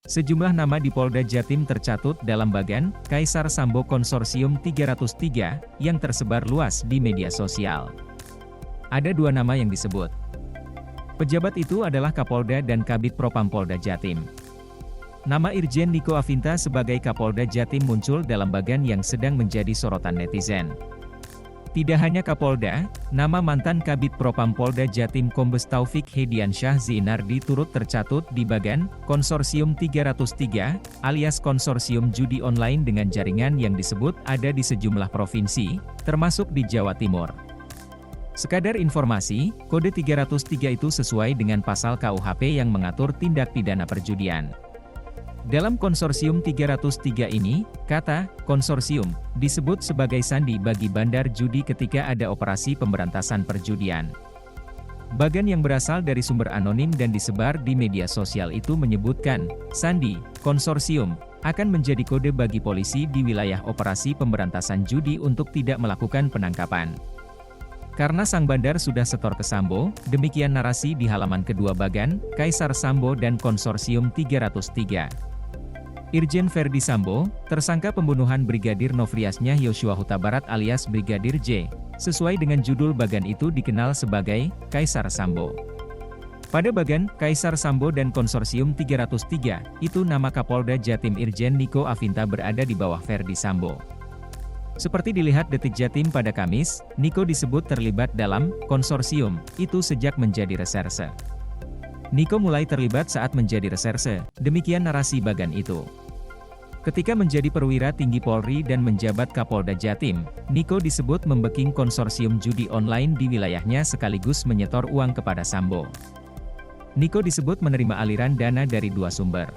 Sejumlah nama di Polda Jatim tercatut dalam bagan Kaisar Sambo Konsorsium 303 yang tersebar luas di media sosial. Ada dua nama yang disebut. Pejabat itu adalah Kapolda dan Kabid Propam Polda Jatim. Nama Irjen Niko Afinta sebagai Kapolda Jatim muncul dalam bagan yang sedang menjadi sorotan netizen. Tidak hanya Kapolda, nama mantan Kabid Propam Polda Jatim Kombes Taufik Hediansyah Zinardi turut tercatut di bagan Konsorsium 303, alias Konsorsium Judi Online dengan jaringan yang disebut ada di sejumlah provinsi, termasuk di Jawa Timur. Sekadar informasi, kode 303 itu sesuai dengan pasal KUHP yang mengatur tindak pidana perjudian. Dalam Konsorsium 303 ini, kata konsorsium disebut sebagai sandi bagi bandar judi ketika ada operasi pemberantasan perjudian. Bagan yang berasal dari sumber anonim dan disebar di media sosial itu menyebutkan, sandi konsorsium akan menjadi kode bagi polisi di wilayah operasi pemberantasan judi untuk tidak melakukan penangkapan. Karena sang bandar sudah setor ke Sambo, demikian narasi di halaman kedua bagan Kaisar Sambo dan Konsorsium 303. Irjen Ferdi Sambo, tersangka pembunuhan Brigadir Nofriansah Yosua Huta Barat alias Brigadir J, sesuai dengan judul bagan itu dikenal sebagai Kaisar Sambo. Pada bagan Kaisar Sambo dan Konsorsium 303, itu nama Kapolda Jatim Irjen Niko Afinta berada di bawah Ferdi Sambo. Seperti dilihat Detik Jatim pada Kamis, Niko disebut terlibat dalam konsorsium itu sejak menjadi reserse. Niko mulai terlibat saat menjadi reserse, demikian narasi bagan itu. Ketika menjadi perwira tinggi Polri dan menjabat Kapolda Jatim, Niko disebut membeking konsorsium judi online di wilayahnya sekaligus menyetor uang kepada Sambo. Niko disebut menerima aliran dana dari dua sumber.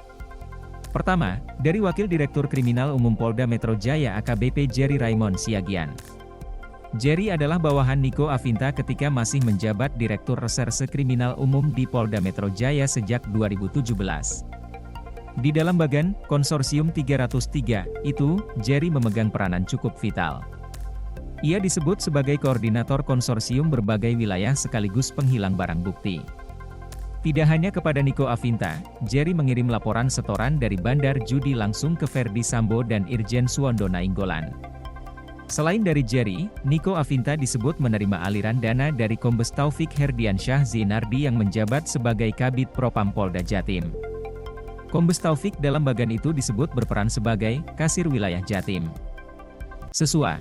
Pertama, dari Wakil Direktur Kriminal Umum Polda Metro Jaya AKBP Jerry Raymond Siagian. Jerry adalah bawahan Niko Afinta ketika masih menjabat Direktur Reserse Kriminal Umum di Polda Metro Jaya sejak 2017. Di dalam bagan Konsorsium 303 itu, Jerry memegang peranan cukup vital. Ia disebut sebagai koordinator konsorsium berbagai wilayah sekaligus penghilang barang bukti. Tidak hanya kepada Niko Afinta, Jerry mengirim laporan setoran dari bandar judi langsung ke Ferdi Sambo dan Irjen Suwondo Nainggolan. Selain dari Jerry, Niko Afinta disebut menerima aliran dana dari Kombes Taufik Hediansyah Zinardi yang menjabat sebagai Kabid Propam Polda Jatim. Kombes Taufik dalam bagan itu disebut berperan sebagai kasir wilayah Jatim. Sesuai